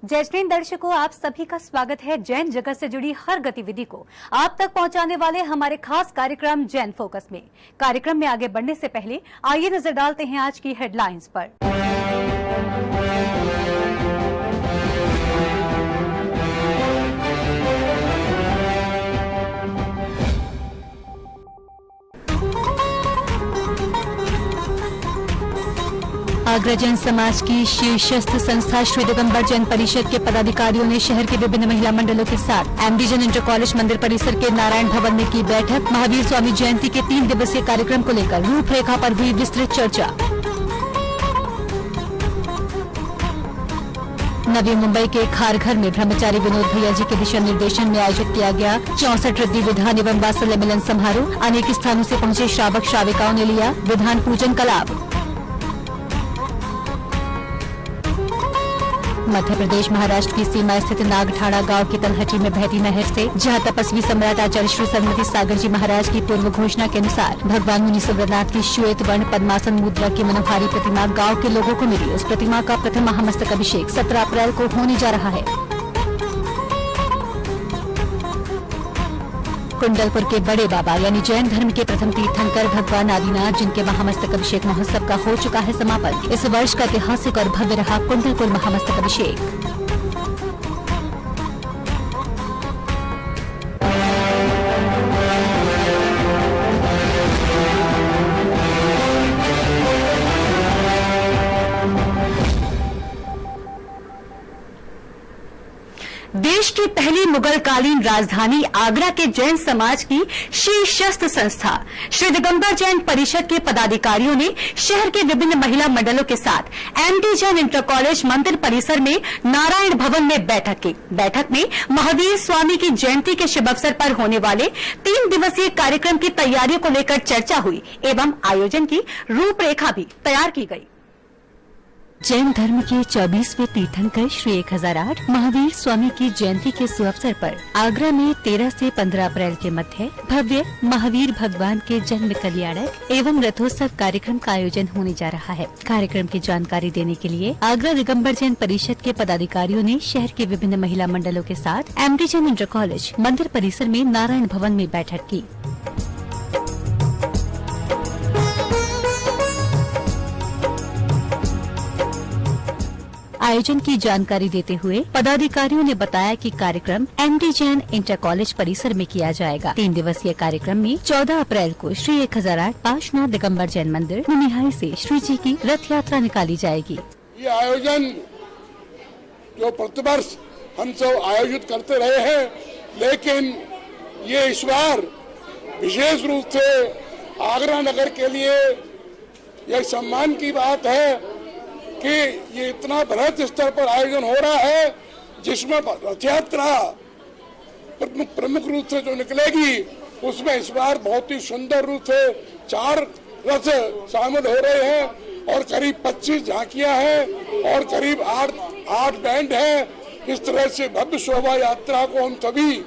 जयश्री दर्शकों, आप सभी का स्वागत है। जैन जगत से जुड़ी हर गतिविधि को आप तक पहुंचाने वाले हमारे खास कार्यक्रम जैन फोकस में। कार्यक्रम में आगे बढ़ने से पहले आइए नजर डालते हैं आज की हेडलाइंस पर। आगरा जैन समाज की शीर्षस्थ संस्था श्री दिगंबर जैन परिषद के पदाधिकारियों ने शहर के विभिन्न महिला मंडलों के साथ एमडी जैन इंटर कॉलेज मंदिर परिसर के नारायण भवन में की बैठक। महावीर स्वामी जयंती के 3 दिवसीय कार्यक्रम को लेकर रूपरेखा पर हुई विस्तृत चर्चा। नवी मुंबई के खारघर में ब्रह्मचारी विनोद भैया जी के दिशा निर्देशन में आयोजित किया गया 64 रिद्धि विधान एवं वात्सल्य मिलन समारोह। अनेक स्थानों से पहुंचे श्रावक श्राविकाओं ने लिया विधान पूजन का लाभ। मध्य प्रदेश महाराष्ट्र की सीमा स्थित नागठाड़ा गांव की तलहटी में बहती नहर से जहां तपस्वी सम्राट आचार्य श्री सरस्वती सागर जी महाराज की पूर्व घोषणा के अनुसार भगवान मुनि सुब्रतनाथ की श्वेत वर्ण पद्मासन मुद्रा की मनोहारी प्रतिमा गांव के लोगों को मिली। उस प्रतिमा का प्रथम महामस्तक अभिषेक 17 अप्रैल को होने जा रहा है। कुंडलपुर के बड़े बाबा यानी जैन धर्म के प्रथम तीर्थंकर भगवान आदिनाथ जिनके महामस्तक अभिषेक महोत्सव का हो चुका है समापन। इस वर्ष का ऐतिहासिक और भव्य रहा कुंडलपुर महामस्तक अभिषेक। देश की पहली मुगल कालीन राजधानी आगरा के जैन समाज की शीर्षस्थ संस्था श्री दिगंबर जैन परिषद के पदाधिकारियों ने शहर के विभिन्न महिला मंडलों के साथ एमडी जैन इंटर कॉलेज मंदिर परिसर में नारायण भवन में बैठक की। बैठक में महावीर स्वामी की जयंती के शुभ अवसर पर होने वाले 3 दिवसीय कार्यक्रम की तैयारियों को लेकर चर्चा हुई एवं आयोजन की रूपरेखा भी तैयार की गई। जैन धर्म के 24वें तीर्थंकर श्री 1008 महावीर स्वामी की जयंती के सुअवसर पर आगरा में 13 से 15 अप्रैल के मध्य भव्य महावीर भगवान के जन्म कल्याणक एवं रथोत्सव कार्यक्रम का आयोजन होने जा रहा है। कार्यक्रम की जानकारी देने के लिए आगरा दिगंबर जैन परिषद के पदाधिकारियों ने शहर के विभिन्न महिला मंडलों के साथ एमडी जैन इंटर कॉलेज मंदिर परिसर में नारायण भवन में बैठक की। आयोजन की जानकारी देते हुए पदाधिकारियों ने बताया कि कार्यक्रम एमडी जैन इंटर कॉलेज परिसर में किया जाएगा। 3 दिवसीय कार्यक्रम में 14 अप्रैल को श्री 1008 पार्श्वनाथ दिगंबर जैन मंदिर निहाई से श्री जी की रथ यात्रा निकाली जाएगी। ये आयोजन जो प्रतिवर्ष हम सब आयोजित करते रहे हैं, लेकिन ये इस बार विशेष रूप से आगरा नगर के लिए यह सम्मान की बात है कि ये इतना बृहद स्तर पर आयोजन हो रहा है, जिसमें रथ यात्रा प्रमुख रूप से जो निकलेगी, उसमें इस बार बहुत ही सुंदर रूप से 4 रथ शामिल हो रहे हैं और करीब 25 झांकियां हैं और करीब 8 बैंड हैं। इस तरह से भव्य शोभा यात्रा को हम सभी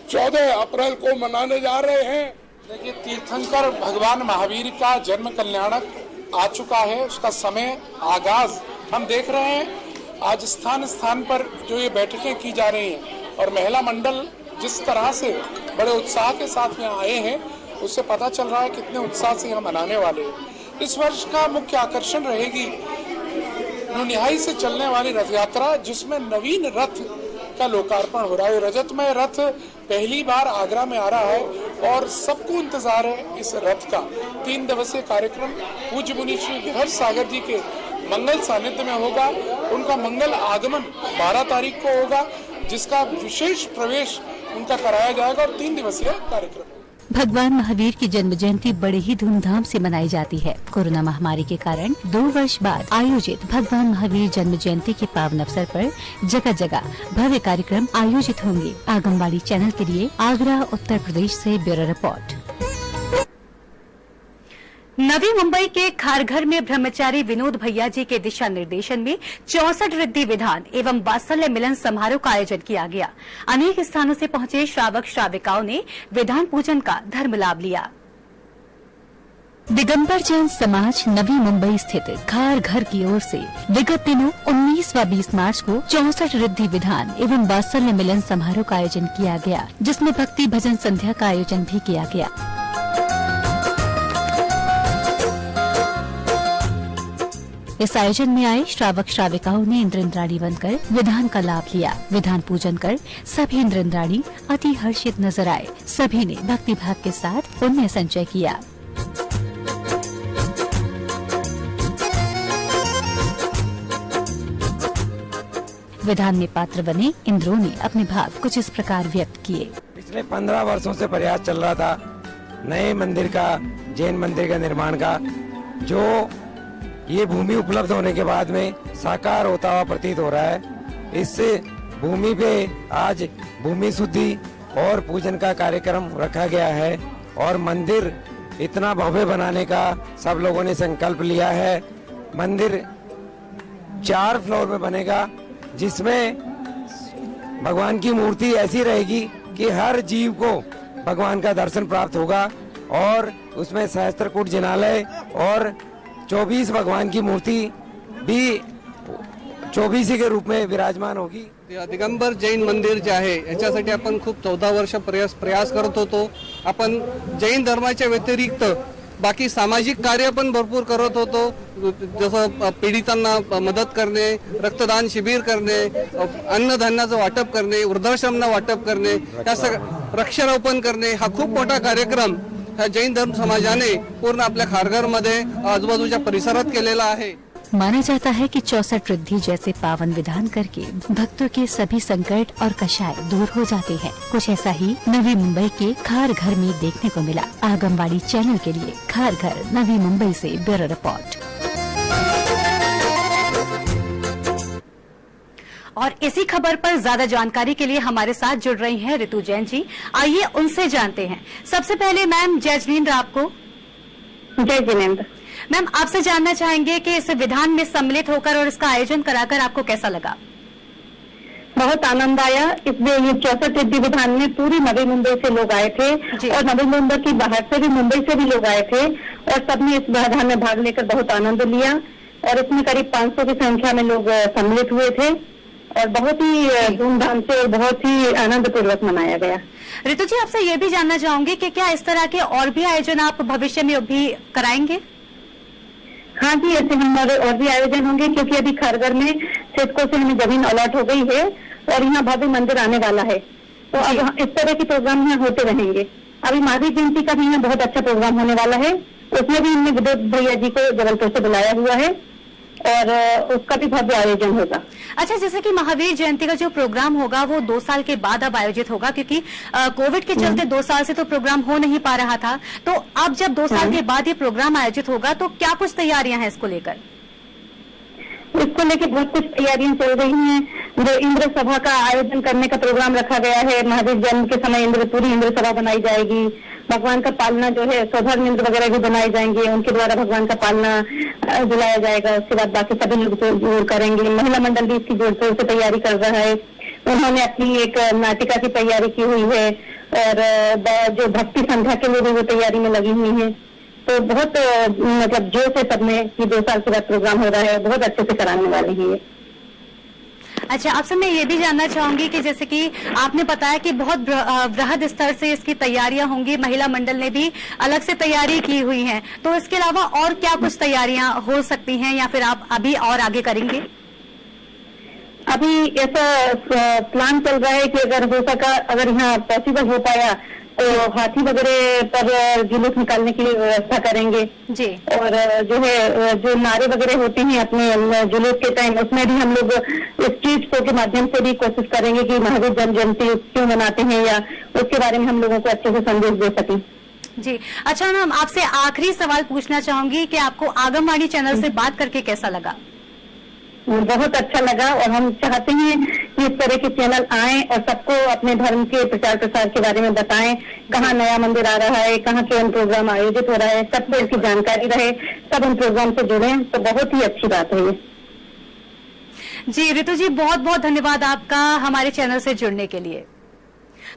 14 अप्रैल को मनाने जा रहे हैं। देखिए, तीर्थंकर भगवान महावीर का जन्म कल्याणक आ चुका है, उसका समय आगाज हम देख रहे हैं। आज स्थान स्थान पर जो ये बैठकें की जा रही हैं और महिला मंडल जिस तरह से बड़े उत्साह के साथ यहाँ आए हैं, उससे पता चल रहा है कितने उत्साह से यहाँ मनाने वाले हैं। इस वर्ष का मुख्य आकर्षण रहेगी निहाई से चलने वाली रथ यात्रा, जिसमें नवीन रथ का लोकार्पण हो रहा है। रजतमय रथ पहली बार आगरा में आ रहा है और सबको इंतजार है इस रथ का। 3 दिवसीय कार्यक्रम पूज्य मुनि श्री विहर सागर जी के मंगल सानिध्य में होगा। उनका मंगल आगमन 12 तारीख को होगा, जिसका विशेष प्रवेश उनका कराया जाएगा और 3 दिवसीय कार्यक्रम। भगवान महावीर की जन्म जयंती बड़े ही धूमधाम से मनाई जाती है। कोरोना महामारी के कारण 2 वर्ष बाद आयोजित भगवान महावीर जन्म जयंती के पावन अवसर पर जगह जगह भव्य कार्यक्रम आयोजित होंगे। आगंवाड़ी चैनल के लिए आगरा उत्तर प्रदेश से ब्यूरो रिपोर्ट। नवी मुंबई के खारघर में ब्रह्मचारी विनोद भैया जी के दिशा निर्देशन में 64 रिद्धि विधान एवं वात्सल्य मिलन समारोह का आयोजन किया गया। अनेक स्थानों से पहुंचे श्रावक श्राविकाओं ने विधान पूजन का धर्म लाभ लिया। दिगंबर जैन समाज नवी मुंबई स्थित खार घर की ओर से विगत दिनों 19 व 20 मार्च को 64 रिद्धि विधान एवं वात्सल्य मिलन समारोह का आयोजन किया गया, जिसमें भक्ति भजन संध्या का आयोजन भी किया गया। इस आयोजन में आए श्रावक श्राविकाओं ने इंद्र इंद्राणी बनकर विधान का लाभ लिया। विधान पूजन कर सभी इंद्र इंद्राणी अति हर्षित नजर आए। सभी ने भक्ति भाव के साथ पुण्य संचय किया। विधान में पात्र बने इंद्रों ने अपने भाव कुछ इस प्रकार व्यक्त किए। पिछले 15 वर्षों से प्रयास चल रहा था नए मंदिर का, जैन मंदिर का निर्माण का, जो ये भूमि उपलब्ध होने के बाद में साकार होता हुआ प्रतीत हो रहा है। इस भूमि पे आज भूमि शुद्धि और पूजन का कार्यक्रम रखा गया है और मंदिर इतना भव्य बनाने का सब लोगों ने संकल्प लिया है। मंदिर 4 फ्लोर में बनेगा, जिसमें भगवान की मूर्ति ऐसी रहेगी कि हर जीव को भगवान का दर्शन प्राप्त होगा और उसमें सहस्त्रकूट जिनालय और 24 भगवान की मूर्ति भी 24 के रूप में विराजमान होगी। दिगंबर जैन मंदिर जे आहे याच्यासाठी आपण खूप 14 वर्ष प्रयास करत होतो। आपण जैन धर्माच्या व्यतिरिक्त बाकी सामाजिक कार्य पण भरपूर करत होतो, जसं पीडितांना मदत करणे, रक्तदान शिबिर करणे, अन्नधान्याचं वाटप करणे, वृद्धाश्रमांना वाटप करणे, वृक्षारोपण करणे, हा खूप मोठा कार्यक्रम ह्या जैन धर्म समाजाने पूर्ण आपल्या खारघरमध्ये आजूबाजूच्या परिसरात केलेला आहे। माना जाता है कि 64 रिद्धि जैसे पावन विधान करके भक्तों के सभी संकट और कषाय दूर हो जाते हैं। कुछ ऐसा ही नवी मुंबई के खार घर में देखने को मिला। आगमबाड़ी चैनल के लिए खार घर नवी मुंबई से ब्यूरो रिपोर्ट। और इसी खबर पर ज्यादा जानकारी के लिए हमारे साथ जुड़ रही हैं ऋतु जैन जी। आइए उनसे जानते हैं। सबसे पहले मैम जय जिनेंद्र आपको। जय जिनेंद्र। मैम आपसे जानना चाहेंगे कि इस विधान में सम्मिलित होकर और इसका आयोजन कराकर आपको कैसा लगा? बहुत आनंद आया। इसमें ये 64 रिद्धि विधान में पूरी नवी मुंबई से लोग आए थे और नवी मुंबई की बाहर से भी, मुंबई से भी लोग आए थे और सबने इस विधान में भाग लेकर बहुत आनंद लिया और इसमें करीब 500 की संख्या में लोग सम्मिलित हुए थे और बहुत ही धूमधाम से और बहुत ही आनंद पूर्वक मनाया गया। ऋतु जी आपसे ये भी जानना चाहूंगी कि क्या इस तरह के और भी आयोजन आप भविष्य में भी कराएंगे? हाँ जी, ऐसे हमारे और भी आयोजन होंगे क्योंकि अभी खारघर में सिडको से हमें जमीन अलॉट हो गई है और यहाँ भव्य मंदिर आने वाला है, तो अब इस तरह के प्रोग्राम यहाँ होते रहेंगे। अभी महावीर जयंती का भी यहाँ बहुत अच्छा प्रोग्राम होने वाला है, उसमें भी हमने विद्युत भैया जी को जबलपुर से बुलाया हुआ है और उसका भी भव्य आयोजन होगा। अच्छा, जैसे कि महावीर जयंती का जो प्रोग्राम होगा वो 2 साल के बाद अब आयोजित होगा, क्योंकि कोविड के चलते 2 साल से तो प्रोग्राम हो नहीं पा रहा था, तो अब जब 2 साल के बाद ये प्रोग्राम आयोजित होगा तो क्या कुछ तैयारियां हैं इसको लेकर? इसको लेके बहुत कुछ तैयारियां चल रही हैं। जो इंद्र सभा का आयोजन करने का प्रोग्राम रखा गया है, महावीर जन्म के समय पूरी इंद्र सभा बनाई जाएगी। भगवान का पालना जो है, सौभाग्य इंद्र वगैरह भी बनाए जाएंगे, उनके द्वारा भगवान का पालना दिलाया जाएगा। उसके बाद बाकी सभी लोग जोड़ करेंगे। महिला मंडल भी इसकी जोड़ तोड़ से तैयारी कर रहा है। उन्होंने अपनी एक नाटिका की तैयारी की हुई है और जो भक्ति संध्या के लिए भी वो तैयारी में लगी हुई है। तो बहुत मतलब जोश है सब में कि 2 साल के बाद प्रोग्राम हो रहा है, बहुत अच्छे से कराने वाले हैं ये। अच्छा, आपसे मैं ये भी जानना चाहूंगी कि जैसे कि आपने बताया कि बहुत बृहद स्तर से इसकी तैयारियां होंगी, महिला मंडल ने भी अलग से तैयारी की हुई है, तो इसके अलावा और क्या कुछ तैयारियां हो सकती हैं या फिर आप अभी और आगे करेंगे? अभी ऐसा प्लान चल रहा है कि अगर हो सका, अगर यहाँ पॉसिबल हो पाया तो हाथी वगैरह पर जुलूस निकालने की व्यवस्था करेंगे जी। और जो है जो नारे वगैरह होते हैं अपने जुलूस के टाइम, उसमें भी हम लोग स्ट्रीट शो के माध्यम से भी कोशिश करेंगे कि महावीर जन्म जयंती क्यों मनाते हैं या उसके बारे में हम लोगों को अच्छे से संदेश दे सकें। जी। अच्छा मैम, आपसे आखिरी सवाल पूछना चाहूंगी कि आपको आगमबाड़ी चैनल से बात करके कैसा लगा? बहुत अच्छा लगा और हम चाहते हैं कि इस तरह के चैनल आएं और सबको अपने धर्म के प्रचार प्रसार के बारे में बताएं। कहाँ नया मंदिर आ रहा है, कहाँ कौन प्रोग्राम आयोजित हो रहा है, सबको इसकी जानकारी रहे, सब उन प्रोग्राम से जुड़ें, तो बहुत ही अच्छी बात है ये। जी ऋतु जी, बहुत बहुत धन्यवाद आपका हमारे चैनल से जुड़ने के लिए।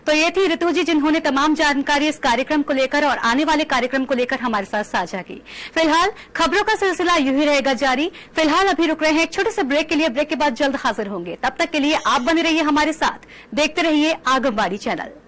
तो ये थी ऋतु जी, जिन्होंने तमाम जानकारी इस कार्यक्रम को लेकर और आने वाले कार्यक्रम को लेकर हमारे साथ साझा की। फिलहाल खबरों का सिलसिला यूं ही रहेगा जारी। फिलहाल अभी रुक रहे हैं एक छोटे से ब्रेक के लिए। ब्रेक के बाद जल्द हाजिर होंगे। तब तक के लिए आप बने रहिए हमारे साथ, देखते रहिए आगमबाड़ी चैनल।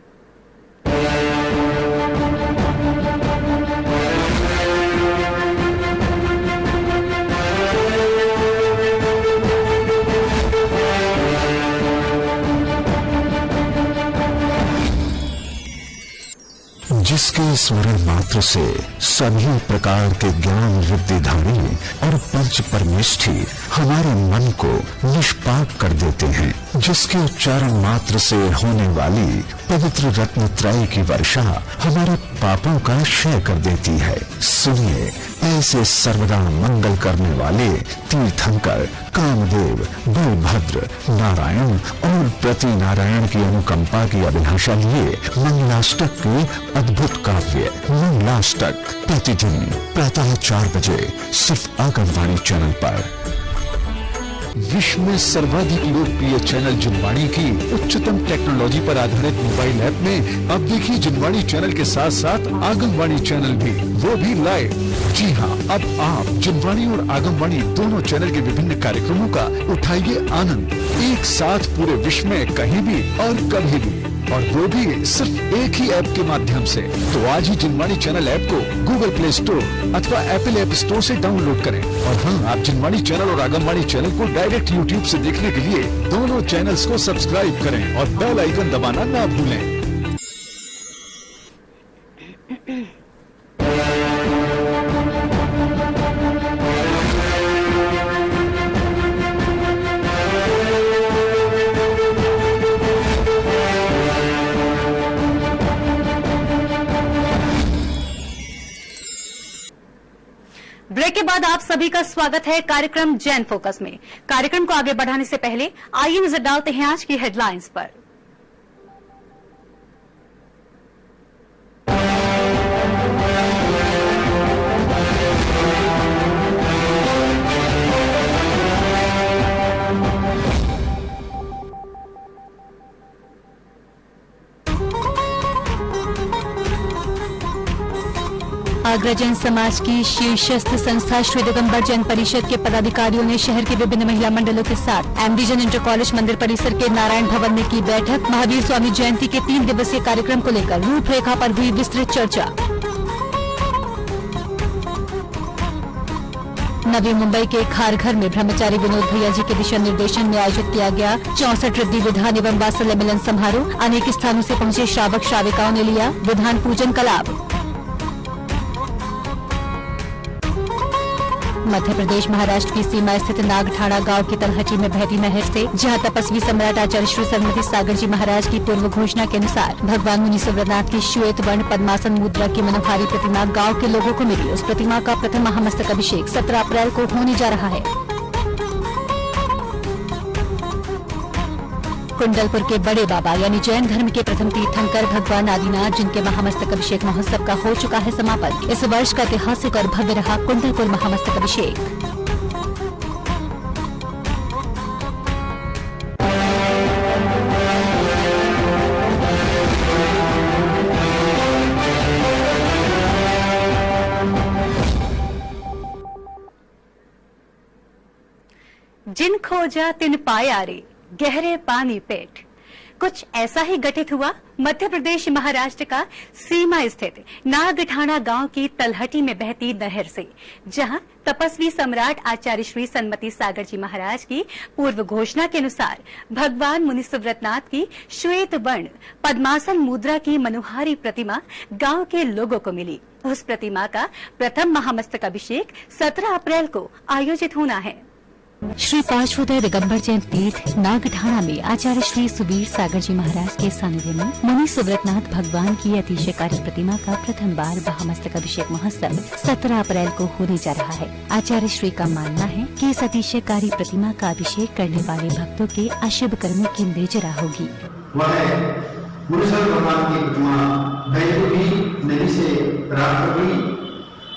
जिसके स्मरण मात्र से सभी प्रकार के ज्ञान वृद्धिधारी और पंच परमेष्ठी हमारे मन को निष्पाप कर देते हैं, जिसके उच्चारण मात्र से होने वाली पवित्र रत्न त्रय की वर्षा हमारे पापों का क्षय कर देती है। सुनिए, ऐसे सर्वदा मंगल करने वाले तीर्थंकर कामदेव, बलभद्र, नारायण और प्रति नारायण की अनुकंपा की अभिलाषा लिए मंगलाष्टक के अद्भुत काव्य मंगलाष्टक प्रतिदिन प्रातः 4 बजे सिर्फ आकाशवाणी चैनल पर। विश्व में सर्वाधिक लोकप्रिय चैनल जिनवाणी की उच्चतम टेक्नोलॉजी पर आधारित मोबाइल ऐप में अब देखिए जिनवाणी चैनल के साथ साथ आगमवाणी चैनल भी, वो भी लाइव। जी हाँ, अब आप जिनवाणी और आगमवाणी दोनों चैनल के विभिन्न कार्यक्रमों का उठाइए आनंद, एक साथ पूरे विश्व में कहीं भी और कभी भी, और वो भी सिर्फ एक ही ऐप के माध्यम से। तो आज ही जिनवाणी चैनल ऐप को गूगल प्ले स्टोर अथवा एप्पल ऐप स्टोर से डाउनलोड करें। और हाँ, आप जिनवाणी चैनल और आगमवाणी चैनल को डायरेक्ट यूट्यूब से देखने के लिए दोनों चैनल्स को सब्सक्राइब करें और बेल आइकन दबाना ना भूलें। ब्रेक के बाद आप सभी का स्वागत है कार्यक्रम जैन फोकस में। कार्यक्रम को आगे बढ़ाने से पहले आइए नजर डालते हैं आज की हेडलाइंस पर। आगरा जैन समाज की शीर्षस्थ संस्था श्री दिगंबर जैन परिषद के पदाधिकारियों ने शहर के विभिन्न महिला मंडलों के साथ एमडी जैन इंटर कॉलेज मंदिर परिसर के नारायण भवन में की बैठक। महावीर स्वामी जयंती के 3 दिवसीय कार्यक्रम को लेकर रूपरेखा पर हुई विस्तृत चर्चा। नवी मुंबई के खारघर में ब्रह्मचारी विनोद भैया जी के दिशा निर्देशन में आयोजित किया गया 64 रिद्धि विधान एवं वात्सल्य मिलन समारोह। अनेक स्थानों से पहुंचे श्रावक श्राविकाओं ने लिया विधान पूजन का लाभ। मध्य प्रदेश महाराष्ट्र की सीमा स्थित नागठाड़ा गांव की तलहटी में बहती नहर से जहां तपस्वी सम्राट आचार्य श्री सन्मति सागर जी महाराज की पूर्व घोषणा के अनुसार भगवान मुनि सुव्रतनाथ की श्वेत वर्ण पद्मासन मुद्रा की मनोहारी प्रतिमा गांव के लोगों को मिली। उस प्रतिमा का प्रथम महामस्तक अभिषेक 17 अप्रैल को होने जा रहा है। कुंडलपुर के बड़े बाबा यानी जैन धर्म के प्रथम तीर्थंकर भगवान आदिनाथ, जिनके महामस्तक अभिषेक महोत्सव का हो चुका है समापन। इस वर्ष का ऐतिहासिक और भव्य रहा कुंडलपुर महामस्तक अभिषेक। जिन खोजा तिन पाया रे गहरे पानी पेट। कुछ ऐसा ही घटित हुआ मध्य प्रदेश महाराष्ट्र का सीमा स्थित नागठाणा गांव की तलहटी में बहती नहर से, जहां तपस्वी सम्राट आचार्य श्री सन्मति सागर जी महाराज की पूर्व घोषणा के अनुसार भगवान मुनि सुव्रतनाथ की श्वेत वर्ण पद्मासन मुद्रा की मनोहारी प्रतिमा गांव के लोगों को मिली। उस प्रतिमा का प्रथम महामस्तक अभिषेक 17 अप्रैल को आयोजित होना है। श्री पार्श्वोदय दिगंबर जैन तीर्थ नागठाणा में आचार्य श्री सुबीर सागर जी महाराज के सानिध्य में मुनि सुव्रतनाथ भगवान की अतिशयकारी प्रतिमा का प्रथम बार महामस्तक अभिषेक महोत्सव 17 अप्रैल को होने जा रहा है। आचार्य श्री का मानना है कि इस अतिशयकारी प्रतिमा का अभिषेक करने वाले भक्तों के अशुभ कर्मों की निर्जरा होगी। भगवान की प्रतिमा नदी से प्राप्त हुई।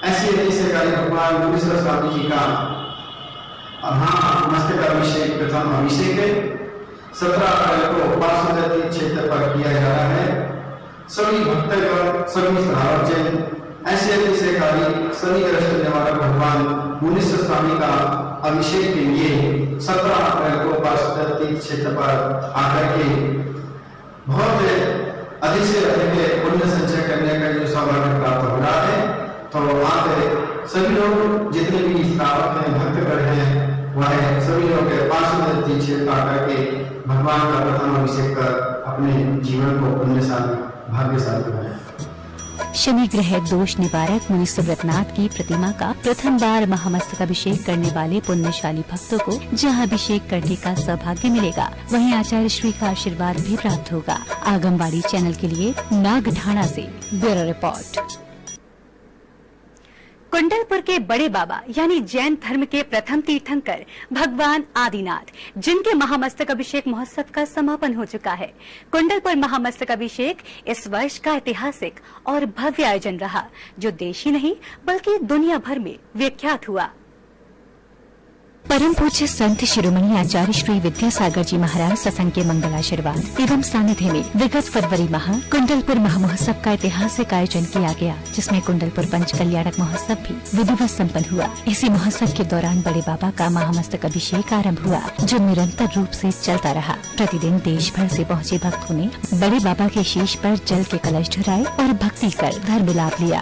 ऐसे अतिशयकारी भगवान मुनीश्वर स्वामी जी का मस्तक अभिषेक प्रथम अभिषेक है। 17 अप्रैल को पार्षद क्षेत्र पर किया जा रहा है। सभी भक्तगण, सभी श्रावकजन, ऐसे सहकारी, सभी ग्रस्त निवारक भगवान मुनीश्वर स्वामी का अभिषेक के लिए 17 अप्रैल को पार्षद क्षेत्र पर आकर के बहुत अधिक से अधिक पुण्य संचय करने का जो सौभाग्य प्राप्त हो रहा है। तो आप सभी लोग जितने भी श्रावक हैं, भक्तगण हैं, वह सभी लोग पार्षद क्षेत्र आकर के भगवान का प्रथम अभिषेक कर अपने जीवन को पुण्यशाली भाग्यशाली बनाए। शनि ग्रह दोष निवारक मुनि सुव्रतनाथ की प्रतिमा का प्रथम बार महामस्तक अभिषेक करने वाले पुण्यशाली भक्तों को जहां अभिषेक करने का सौभाग्य मिलेगा, वहीं आचार्य श्री का आशीर्वाद भी प्राप्त होगा। आगमबाड़ी चैनल के लिए नागढाणा से ब्यूरो रिपोर्ट। कुंडलपुर के बड़े बाबा यानी जैन धर्म के प्रथम तीर्थंकर भगवान आदिनाथ, जिनके महामस्तक अभिषेक महोत्सव का समापन हो चुका है। कुंडलपुर महामस्तक अभिषेक इस वर्ष का ऐतिहासिक और भव्य आयोजन रहा, जो देश ही नहीं बल्कि दुनिया भर में विख्यात हुआ। परम पूज्य संत शिरोमणि आचार्य श्री विद्यासागर जी महाराज सत्संग के मंगलाशीर्वाद एवं सानिध्य में विगत फरवरी माह कुंडलपुर महामहोत्सव का ऐतिहासिक आयोजन किया गया, जिसमें कुंडलपुर पंच कल्याणक महोत्सव भी विधिवत संपन्न हुआ। इसी महोत्सव के दौरान बड़े बाबा का महामस्तक अभिषेक आरंभ हुआ, जो निरंतर रूप से चलता रहा। प्रतिदिन देश भर से पहुँचे भक्तों ने बड़े बाबा के शीश पर जल के कलश ढराए और भक्ति कर धर्म लाभ लिया।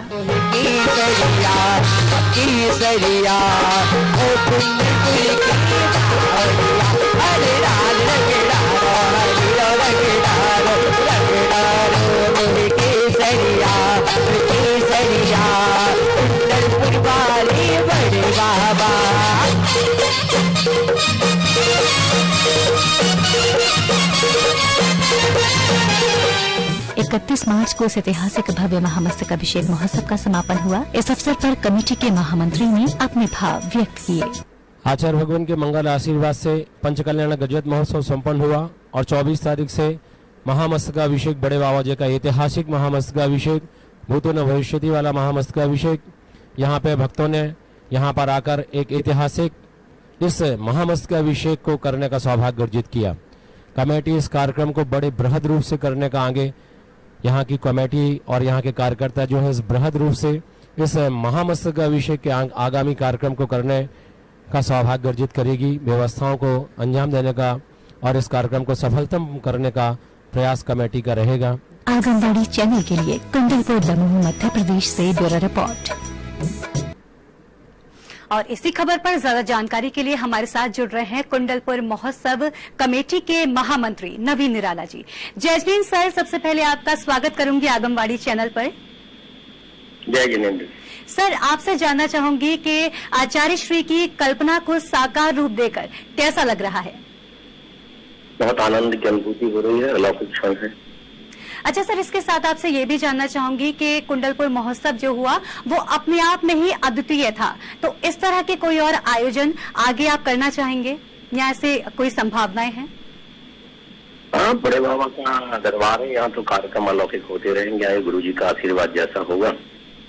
इकतीस मार्च को इस ऐतिहासिक भव्य महामस्तक अभिषेक महोत्सव का समापन हुआ। इस अवसर पर कमेटी के महामंत्री ने अपने भाव व्यक्त किए। आचार्य भगवान के मंगल आशीर्वाद से पंचकल्याण गजवत महोत्सव संपन्न हुआ और 24 तारीख से महामस्तकाभिषेक बड़े बाबा जी का ऐतिहासिक महामस्तकाभिषेक, भूतों न भविष्यति वाला महामस्तकाभिषेक, यहाँ पे भक्तों ने यहाँ पर आकर एक ऐतिहासिक इस महामस्तकाभिषेक को करने का सौभाग्य अर्जित किया। कमेटी इस कार्यक्रम को बड़े बृहद रूप से करने का आगे यहाँ की कमेटी और यहाँ के कार्यकर्ता जो है इस बृहद रूप से इस महामस्तकाभिषेक के आगामी कार्यक्रम को करने का सौभाग्य अर्जित करेगी। व्यवस्थाओं को अंजाम देने का और इस कार्यक्रम को सफलतम करने का प्रयास कमेटी का रहेगा। आगमबाड़ी चैनल के लिए कुंडलपुर दमोह मध्य प्रदेश से ब्यूरो रिपोर्ट। और इसी खबर पर ज्यादा जानकारी के लिए हमारे साथ जुड़ रहे हैं कुंडलपुर महोत्सव कमेटी के महामंत्री नवीन निराला जी। जैस्मीन सर, सबसे पहले आपका स्वागत करूंगी आगमबाड़ी चैनल पर। जय जिनेन्द्र सर, आपसे जानना चाहूंगी कि आचार्य श्री की कल्पना को साकार रूप देकर कैसा लग रहा है? बहुत आनंद की अनुभूति हो रही है, अलौकिक क्षण है। अच्छा सर, इसके साथ आपसे ये भी जानना चाहूंगी कि कुंडलपुर महोत्सव जो हुआ वो अपने आप में ही अद्वितीय था, तो इस तरह के कोई और आयोजन आगे आप करना चाहेंगे या ऐसे कोई संभावनाएं हैं? हाँ, बड़े बाबा का दरबार है, यहाँ तो कार्यक्रम अलौकिक होते रहेंगे। यहाँ गुरु जी का आशीर्वाद जैसा होगा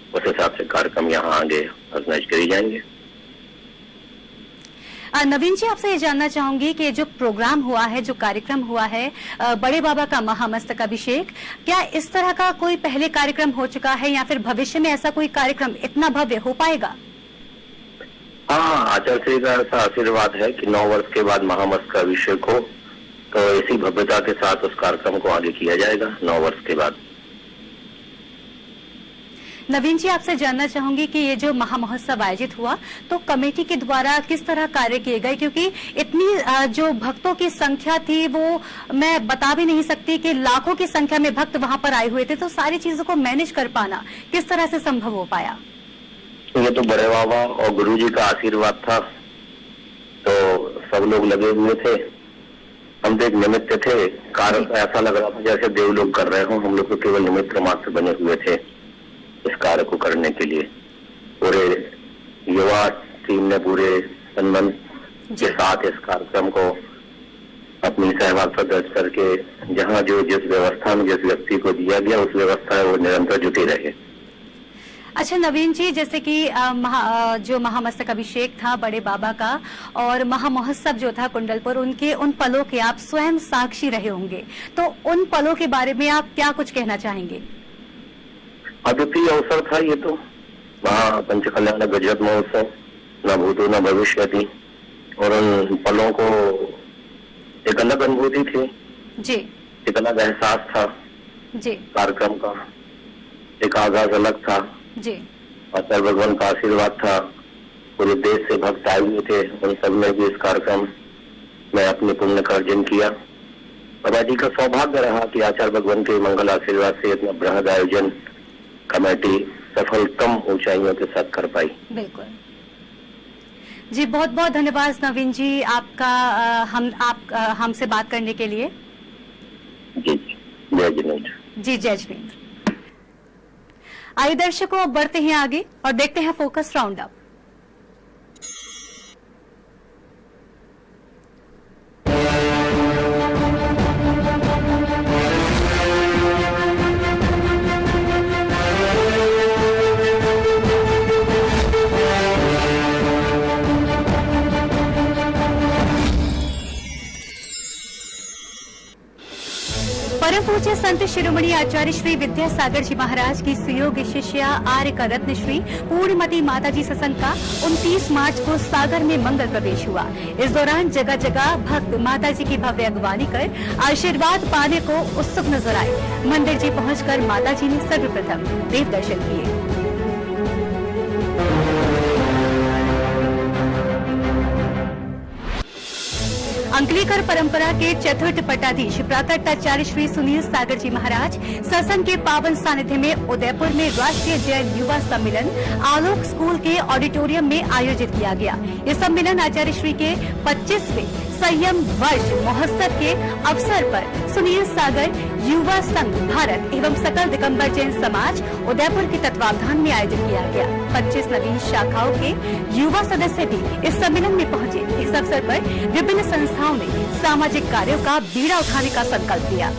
उस हिसाब से कार्यक्रम यहाँ आगे ऑर्गेनाइज करे जाएंगे। नवीन जी, आपसे ये जानना चाहूंगी कि जो प्रोग्राम हुआ है, जो कार्यक्रम हुआ है बड़े बाबा का महामस्तक अभिषेक, क्या इस तरह का कोई पहले कार्यक्रम हो चुका है या फिर भविष्य में ऐसा कोई कार्यक्रम इतना भव्य हो पाएगा? हाँ, आचार्य श्री का ऐसा आशीर्वाद है कि 9 वर्ष के बाद महामस्तक अभिषेक हो, तो इसी भव्यता के साथ उस कार्यक्रम को आगे किया जाएगा 9 वर्ष के बाद। नवीन जी, आपसे जानना चाहूंगी कि ये जो महामहोत्सव आयोजित हुआ तो कमेटी के द्वारा किस तरह कार्य किए गए, क्योंकि इतनी जो भक्तों की संख्या थी वो मैं बता भी नहीं सकती कि लाखों की संख्या में भक्त वहां पर आए हुए थे, तो सारी चीजों को मैनेज कर पाना किस तरह से संभव हो पाया? ये तो बड़े बाबा और गुरु जी का आशीर्वाद था, तो सब लोग लगे हुए थे, हम तो एक निमित्त थे। कार्य ऐसा लग रहा था जैसे देव लोग कर रहे हो, हम लोग तो केवल निमित्त मात्र बने हुए थे इस कार्य को करने के लिए। पूरे युवा टीम ने पूरे संबंध के साथ इस कार्यक्रम को अपनी सहभागिता दर्ज करके जहां जो जिस व्यवस्था में जिस व्यक्ति को दिया गया उस व्यवस्था में वो निरंतर जुटे रहे। अच्छा नवीन जी, जैसे कि जो महामस्तक अभिषेक था बड़े बाबा का और महामहोत्सव जो था कुंडलपुर, उनके उन पलों के आप स्वयं साक्षी रहे होंगे, तो उन पलों के बारे में आप क्या कुछ कहना चाहेंगे? अद्वितीय अवसर था ये तो, वहाँ पंचकल्याण गजरत महोत्सव, न भूतो न भविष्यति, और उन पलों को एक अलग अनुभूति थी जी, एक अलग एहसास था जी, कार्यक्रम का एक आगाज अलग था जी, आचार्य भगवान का आशीर्वाद था, पूरे देश से भक्त आए हुए थे, उन सब ने भी इस कार्यक्रम में अपने पुण्य का अर्जन किया। बाबा जी का सौभाग्य रहा कि आचार्य भगवान के मंगल आशीर्वाद से इतना बृहद आयोजन कमेटी सफलतम ऊंचाइयों के साथ कर पाई। बिल्कुल जी, बहुत बहुत धन्यवाद नवीन जी आपका हमसे बात करने के लिए। जी जय जिनेन्द्र। जी जय जिनेन्द्र। आइए दर्शकों, अब बढ़ते हैं आगे और देखते हैं फोकस राउंड अप। परम पूज्य संत शिरोमणि आचार्य श्री विद्यासागर जी महाराज की सुयोग्य शिष्या आर्य का रत्न श्री पूर्णमती माता जी सत्संग का 29 मार्च को सागर में मंगल प्रवेश हुआ। इस दौरान जगह जगह भक्त माता जी की भव्य अगवानी कर आशीर्वाद पाने को उत्सुक नजर आए। मंदिर जी पहुंचकर माता जी ने सर्वप्रथम देव दर्शन किए। अंकलेकर परंपरा के चतुर्थ पट्टाधीश प्राकटाचार्य श्री सुनील सागर जी महाराज सत्संग के पावन सानिध्य में उदयपुर में राष्ट्रीय जैन युवा सम्मेलन आलोक स्कूल के ऑडिटोरियम में आयोजित किया गया। ये सम्मेलन आचार्य श्री के 25वें संयम वर्ष महोत्सव के अवसर पर सुनील सागर युवा संघ भारत एवं सकल दिगंबर जैन समाज उदयपुर के तत्वावधान में आयोजित किया गया। 25 नवीन शाखाओं के युवा सदस्य भी इस सम्मेलन में पहुंचे। इस अवसर पर विभिन्न संस्थाओं ने सामाजिक कार्यों का बीड़ा उठाने का संकल्प लिया।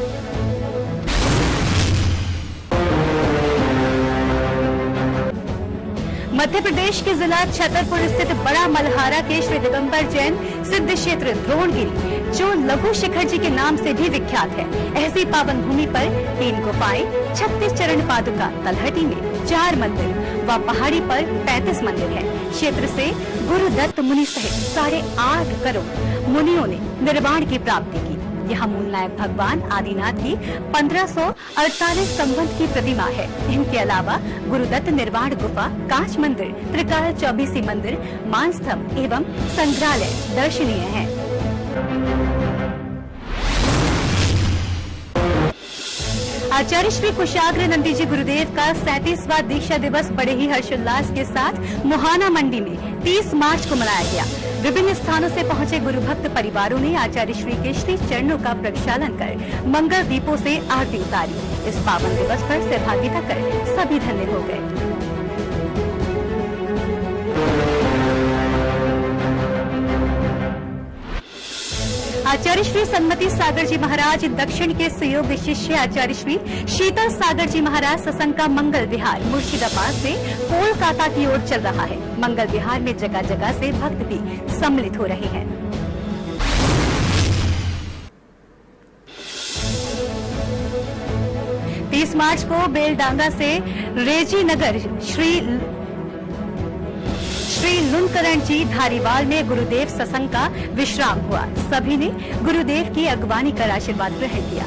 मध्य प्रदेश के जिला छतरपुर स्थित बड़ा मल्हारा के श्री दिगंबर जैन सिद्ध क्षेत्र द्रोणगिरी, जो लघु शिखर जी के नाम से भी विख्यात है, ऐसी पावन भूमि पर 3 गुफाएं, 36 चरण पादुका, तलहटी में 4 मंदिर व पहाड़ी पर 35 मंदिर है। क्षेत्र से गुरुदत्त मुनि सहित 8.5 करोड़ मुनियों ने निर्वाण की प्राप्ति की। यहाँ मूल नायक भगवान आदिनाथ की 1548 संवत की प्रतिमा है। इनके अलावा गुरुदत्त निर्वाण गुफा, कांच मंदिर, त्रिकाल चौबीसी मंदिर, मानस्तंभ एवं संग्रहालय दर्शनीय है। आचार्य श्री कुशाग्र नंदी जी गुरुदेव का 37वां दीक्षा दिवस बड़े ही हर्षोल्लास के साथ मुहाना मंडी में 30 मार्च को मनाया गया। विभिन्न स्थानों से पहुंचे गुरु भक्त परिवारों ने आचार्य श्री के श्री चरणों का प्रक्षालन कर मंगल दीपों से आरती उतारी। इस पावन दिवस पर सहभागिता कर सभी धन्य हो गए। आचार्य श्री सन्मति सागर जी महाराज दक्षिण के सुयोग्य शिष्य आचार्य श्री शीतल सागर जी महाराज सत्संग का मंगल विहार मुर्शिदाबाद से कोलकाता की ओर चल रहा है। मंगल विहार में जगह जगह से भक्त भी सम्मिलित हो रहे हैं। तीस मार्च को बेलडांगा से रेजी नगर श्री लुनकरण जी धारीवाल में गुरुदेव सत्संग का विश्राम हुआ। सभी ने गुरुदेव की अगवानी कर आशीर्वाद ग्रहण किया।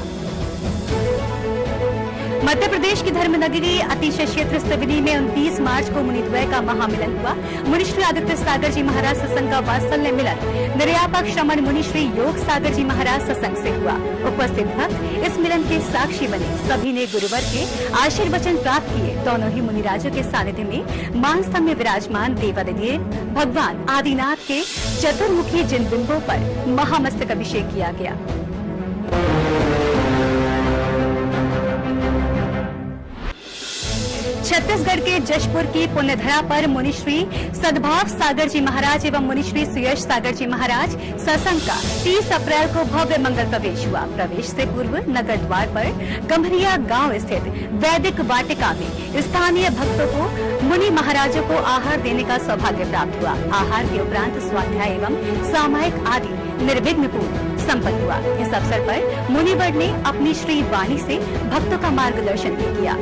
मध्य प्रदेश की धर्मनगरी अतिशय क्षेत्र स्तिविनी में 29 मार्च को मुनिद्वय का महामिलन हुआ। मुनि श्री आदित्य सागर जी महाराज सत्संग का वात्सल्य मिलन निर्यापक श्रमण मुनि श्री योग सागर जी महाराज सत्संग से हुआ। उपस्थित भक्त इस मिलन के साक्षी बने। सभी ने गुरुवर के आशीर्वचन प्राप्त किए। दोनों ही मुनिराजों के सानिध्य में मानस्तंभ में विराजमान देवादिदेव भगवान आदिनाथ के चतुर्मुखी जिन बिंबों पर महामस्तक अभिषेक किया गया। छत्तीसगढ़ के जशपुर की पुण्यधरा पर मुनिश्री सद्भाव सागर जी महाराज एवं मुनिश्री सुयश सागर जी महाराज सत्संग का 30 अप्रैल को भव्य मंगल प्रवेश हुआ। प्रवेश से पूर्व नगर द्वार पर गंभरिया गांव स्थित वैदिक वाटिका में स्थानीय भक्तों को मुनि महाराजों को आहार देने का सौभाग्य प्राप्त हुआ। आहार के उपरांत स्वाध्याय एवं सामायिक आदि निर्विघ्न पूर्ण संपन्न हुआ। इस अवसर पर मुनिवर ने अपनी श्री वाणी से भक्तों का मार्गदर्शन भी किया।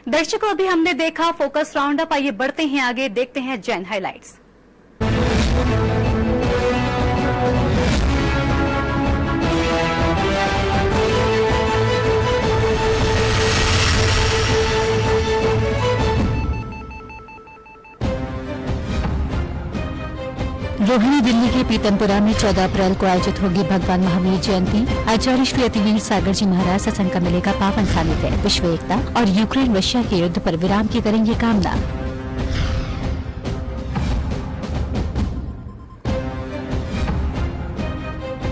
दर्शकों, अभी हमने देखा फोकस राउंड अप। आइए बढ़ते हैं आगे, देखते हैं जैन हाइलाइट्स। रोहिणी दिल्ली के पीतमपुरा में 14 अप्रैल को आयोजित होगी भगवान महावीर जयंती। आचार्य श्री अतिवीर सागर जी महाराज सत्संग का मिलेगा पावन सानिध्य। विश्व एकता और यूक्रेन रशिया के युद्ध पर विराम की करेंगे कामना।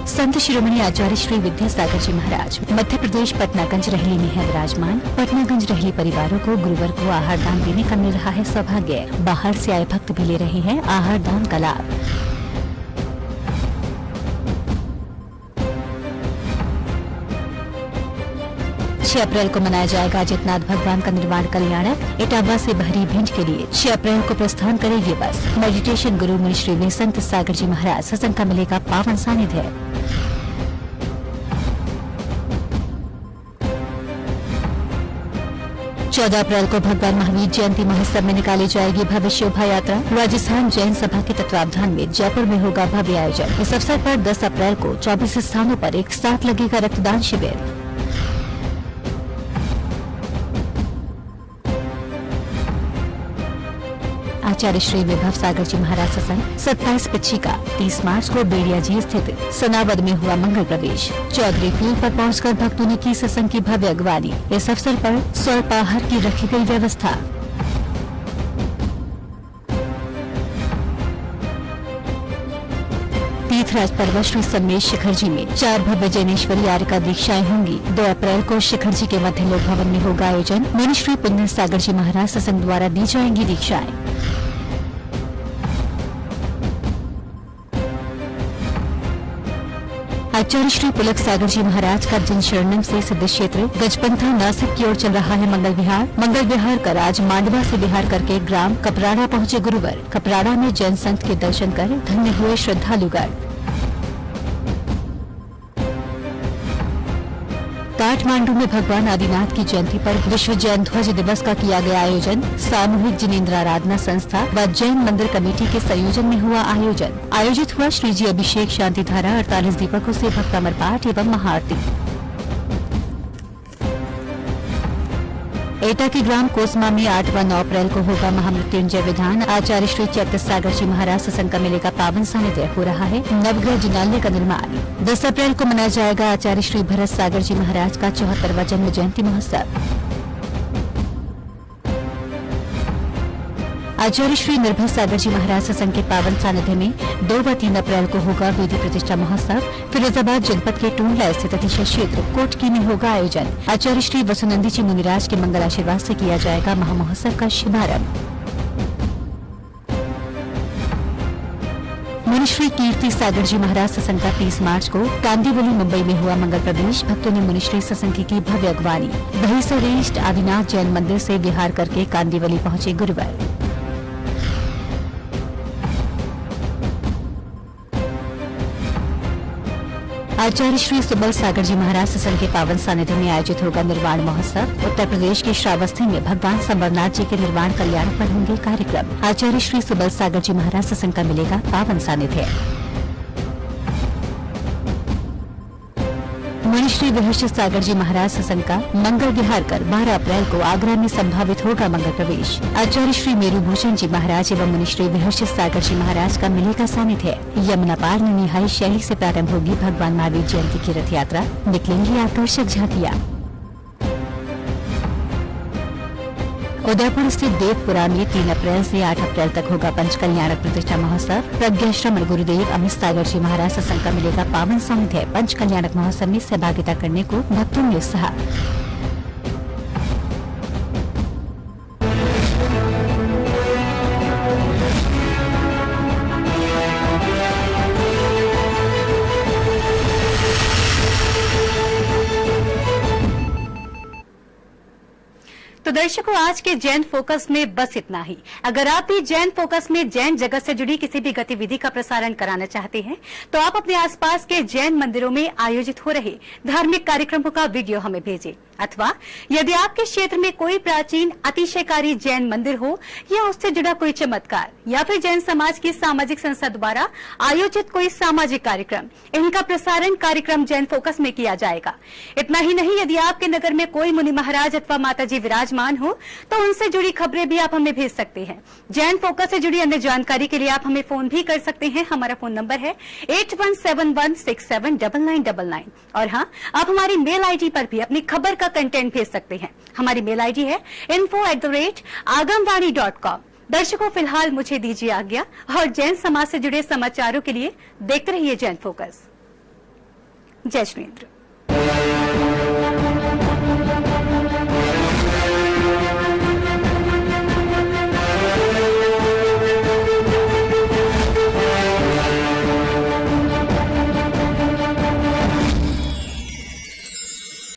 संत शिरोमणि आचार्य श्री विद्यासागर जी महाराज मध्य प्रदेश पटनागंज रहली में है विराजमान। पटनागंज रहली परिवारों को गुरुवार को आहार दान देने का मिल रहा है सौभाग्य। बाहर से आए भक्त भी ले रहे हैं आहार दान का लाभ। अप्रैल को मनाया जाएगा अजितनाथ भगवान का निर्वाण कल्याणक। इटावा से बहरी भिंड के लिए 6 अप्रैल को प्रस्थान करेगी बस। मेडिटेशन गुरु मुनि श्री वे संत सागर जी महाराज सत्संग का मिलेगा पावन सानिध्य। चौदह अप्रैल को भगवान महावीर जयंती महोत्सव में निकाली जाएगी भव्य शोभा यात्रा। राजस्थान जैन सभा के तत्वावधान में जयपुर में होगा भव्य आयोजन। इस अवसर पर 10 अप्रैल को 24 स्थानों पर एक साथ लगेगा रक्तदान शिविर। आचार्य श्री विभव सागर जी महाराज सत्संग 27 पच्ची का 30 मार्च को बेड़िया जी स्थित सनावद में हुआ मंगल प्रवेश। चौधरी फील्ड पर पहुंचकर भक्तों ने की सत्संग की भव्य अगवानी। इस अवसर पर स्वल्पाहार की रखी गई व्यवस्था। तीर्थराज पर्वत श्री सम्मेश शिखर जी में 4 भव्य जैनेश्वरी आर्य का दीक्षाएं होंगी। 2 अप्रैल को शिखर जी के मध्य लोक भवन में होगा आयोजन। मुनि श्री पुण्य सागर जी महाराज सत्संग द्वारा दी जाएंगी दीक्षाएं। आचार्य श्री पुलक सागर जी महाराज का जन शरणम से सिद्ध क्षेत्र गजपंथा नासिक की ओर चल रहा है मंगल विहार। मंगल विहार कर आज मांडवा से विहार करके ग्राम कपराड़ा पहुंचे गुरुवर। कपराड़ा में जैन संत के दर्शन कर धन्य हुए श्रद्धालुगण। काठमांडू में भगवान आदिनाथ की जयंती पर विश्व जैन ध्वज दिवस का किया गया आयोजन। सामूहिक जिनेन्द्र आराधना संस्था व जैन मंदिर कमेटी के संयोजन में हुआ आयोजन। आयोजित हुआ श्री जी अभिषेक शांति धारा 48 दीपकों से भक्तामर पाठ एवं महाआरती। एटा के ग्राम कोसमा में 8 व 9 अप्रैल को होगा महामृत्युंजय विधान। आचार्य श्री चैत्य सागर जी महाराज सत्संग का मिलेगा पावन सानिध्य। हो रहा है नवग्रह जिनालय का निर्माण। 10 अप्रैल को मनाया जाएगा आचार्य श्री भरत सागर जी महाराज का 74वां जन्म जयंती महोत्सव। आचार्य श्री निर्भय सागर जी महाराज सत्संग के पावन सानिध्य में 2 व 3 अप्रैल को होगा विधि प्रतिष्ठा महोत्सव। फिरोजाबाद जनपद के टूंडला स्थित अतिशय क्षेत्र कोटकी में होगा आयोजन। आचार्य श्री वसुनंदी जी मुनिराज के मंगल आशीर्वाद से किया जाएगा महामहोत्सव का शुभारंभ। मुनि श्री कीर्ति सागर जी महाराज सत्संग का 30 मार्च को कांदीवली मुंबई में हुआ मंगल प्रवेश। भक्तों ने मुनि श्री सत्संग की भव्य अगवानी। दहीसरेष्ठ आदिनाथ जैन मंदिर से विहार करके कांदीवली पहुंचे गुरुवर। आचार्य श्री सुबल सागर जी महाराज सत्संग के पावन सानिध्य में आयोजित होगा निर्वाण महोत्सव। उत्तर प्रदेश के श्रावस्ती में भगवान संबरनाथ जी के निर्वाण कल्याण पर होंगे कार्यक्रम। आचार्य श्री सुबल सागर जी महाराज सत्संग का मिलेगा पावन सानिध्य। मुनि श्री विहर्ष सागर जी महाराज सत्संग का मंगल विहार कर 12 अप्रैल को आगरा में संभावित होगा मंगल प्रवेश। आचार्य श्री मेरुभूषण जी महाराज एवं मुनि श्री विहर्ष सागर जी महाराज का मिलेगा सानिध्य। यमुना पार में निहाई शैली से प्रारंभ होगी भगवान महावीर जयंती की रथ यात्रा। निकलेंगी आकर्षक झांकियां। उदयपुर स्थित देवपुरा में 3 अप्रैल से 8 अप्रैल तक होगा पंचकल्याणक प्रतिष्ठा महोत्सव। प्रज्ञाश्रमण गुरुदेव अमित सागर जी महाराज सत्संग का मिलेगा पावन सानिध्य। पंचकल्याणक महोत्सव में सहभागिता करने को भक्तों में उत्साह। तो दर्शकों, आज के जैन फोकस में बस इतना ही। अगर आप भी जैन फोकस में जैन जगत से जुड़ी किसी भी गतिविधि का प्रसारण कराना चाहते हैं तो आप अपने आसपास के जैन मंदिरों में आयोजित हो रहे धार्मिक कार्यक्रमों का वीडियो हमें भेजें, अथवा यदि आपके क्षेत्र में कोई प्राचीन अतिशयकारी जैन मंदिर हो या उससे जुड़ा कोई चमत्कार या फिर जैन समाज की सामाजिक संस्था द्वारा आयोजित कोई सामाजिक कार्यक्रम, इनका प्रसारण कार्यक्रम जैन फोकस में किया जाएगा। इतना ही नहीं, यदि आपके नगर में कोई मुनि महाराज अथवा माताजी विराजमान हो तो उनसे जुड़ी खबरें भी आप हमें भेज सकते हैं। जैन फोकस से जुड़ी अन्य जानकारी के लिए आप हमें फोन भी कर सकते हैं। हमारा फोन नंबर है 8171679999। और हाँ, आप हमारी मेल आईडी पर भी अपनी खबर का कंटेंट भेज सकते हैं। हमारी मेल आईडी है info@agamvani.com। दर्शकों, फिलहाल मुझे दीजिए आज्ञा और जैन समाज से जुड़े समाचारों के लिए देखते रहिए जैन फोकस। जय श्री इंद्र।